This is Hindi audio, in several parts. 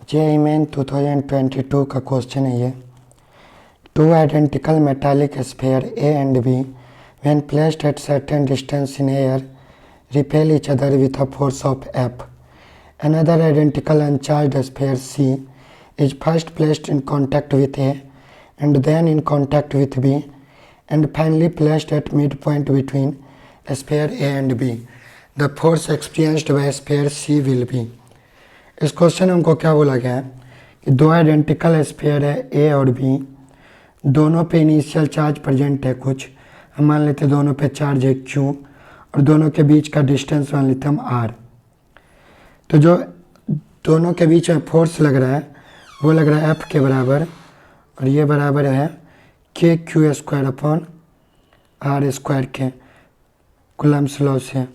जेईई मेन 2022 का क्वेश्चन है ये। Two identical metallic sphere A and B when placed at certain distance in air repel each other with a force of F. Another identical uncharged sphere C is first placed in contact with A and then in contact with B and finally placed at midpoint between sphere A and B. The force experienced by sphere C will be. इस क्वेश्चन में हमको क्या बोला गया है कि दो आइडेंटिकल स्फीयर है ए और बी, दोनों पे इनिशियल चार्ज प्रेजेंट है कुछ, हम मान लेते दोनों पे चार्ज है क्यू और दोनों के बीच का डिस्टेंस मान लेते हम आर। तो जो दोनों के बीच में फोर्स लग रहा है वो लग रहा है एफ के बराबर और ये बराबर है K Q square upon R square के कूलम्ब्स लॉ से।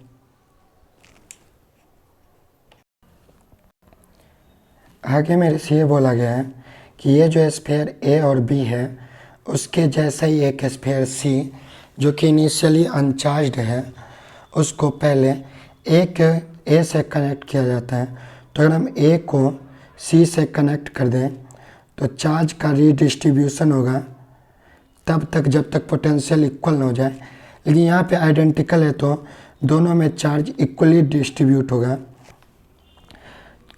आगे मेरे से ये बोला गया है कि ये जो स्फीयर ए और बी है उसके जैसा ही एक स्फीयर सी जो कि इनिशियली अनचार्ज्ड है उसको पहले ए से कनेक्ट किया जाता है। तो अगर हम ए को सी से कनेक्ट कर दें तो चार्ज का रीडिस्ट्रीब्यूशन होगा तब तक जब तक पोटेंशियल इक्वल ना हो जाए, लेकिन यहाँ पे आइडेंटिकल है तो दोनों में चार्ज इक्वली डिस्ट्रीब्यूट होगा।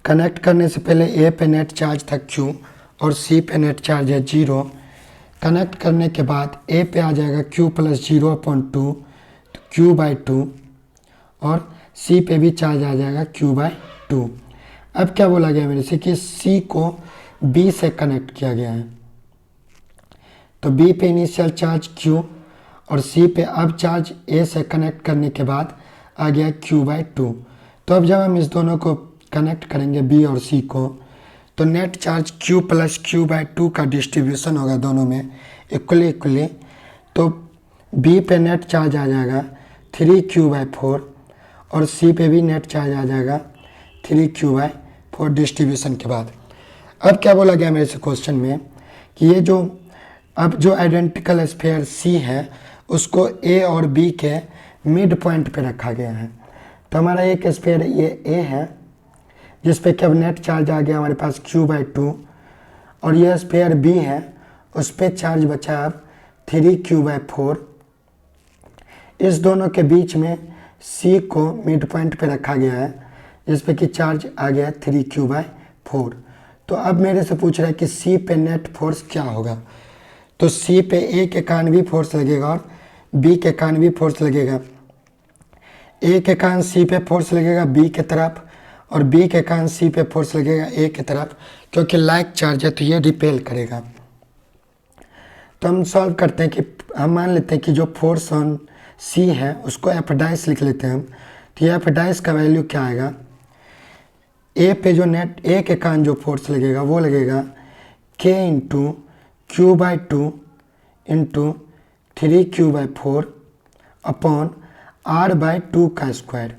कनेक्ट करने से पहले ए पे नेट चार्ज था क्यू और सी पे नेट चार्ज है 0। कनेक्ट करने के बाद ए पे आ जाएगा क्यू प्लस 0/2 क्यू बाई 2 और सी पे भी चार्ज आ जाएगा क्यू बाई 2। अब क्या बोला गया मेरे से कि सी को बी से कनेक्ट किया गया है, तो बी पे इनिशियल चार्ज क्यू और सी पे अब चार्ज ए से कनेक्ट करने के बाद आ गया क्यू बाई 2। तो अब जब हम इस दोनों को कनेक्ट करेंगे बी और सी को तो net charge Q plus Q by 2 का डिस्ट्रीब्यूशन होगा दोनों में इक्वली। तो बी पे नेट चार्ज आ जाएगा 3q/4 और सी पे भी नेट चार्ज आ जाएगा 3q/4 डिस्ट्रीब्यूशन के बाद। अब क्या बोला गया मेरे से क्वेश्चन में कि ये जो अब जो आइडेंटिकल स्फीयर सी है उसको ए और बी के मिड पॉइंट पे रखा गया है। तो हमारा एक स्फीयर ये ए है जिस पे कि अब नेट चार्ज आ गया हमारे पास q/2 और यह स्फीयर बी है उस पर चार्ज बचा अब 3q/4। इस दोनों के बीच में C को मिड पॉइंट पे रखा गया है जिस पे कि चार्ज आ गया है 3q/4। तो अब मेरे से पूछ रहा है कि C पे नेट फोर्स क्या होगा। तो C पे A के कारण भी फोर्स लगेगा और B के कारण भी फोर्स लगेगा। A के कारण C पे फोर्स लगेगा B के तरफ और B के कारण C पे फोर्स लगेगा A के तरफ, क्योंकि लाइक चार्ज है तो ये रिपेल करेगा। तो हम सॉल्व करते हैं कि हम मान लेते हैं कि जो फोर्स ऑन सी है उसको एफ डाइस लिख लेते हैं हम। तो ये एफ डाइस का वैल्यू क्या आएगा, ए पे जो नेट ए के कारण जो फोर्स लगेगा वो लगेगा के into q/2 into 3q/4 upon r/2 का स्क्वायर।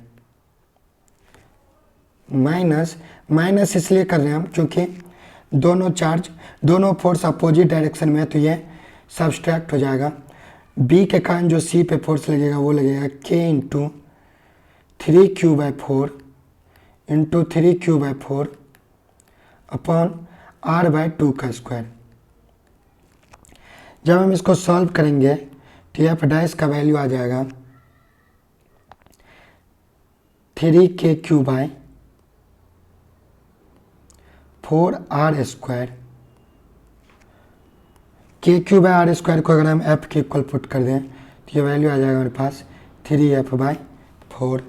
माइनस इसलिए कर रहे हैं हम क्योंकि दोनों फोर्स अपोजिट डायरेक्शन में है तो ये सब्सट्रैक्ट हो जाएगा। बी के कारण जो सी पे फोर्स लगेगा वो लगेगा के into 3q/4 into 3q/4 upon r/2 का स्क्वायर। जब हम इसको सॉल्व करेंगे तो एफ डाइस का वैल्यू आ जाएगा 3k/4r²। k/r² को अगर हम f के इक्वल पुट कर दें तो ये वैल्यू आ जाएगा हमारे पास 3f/4।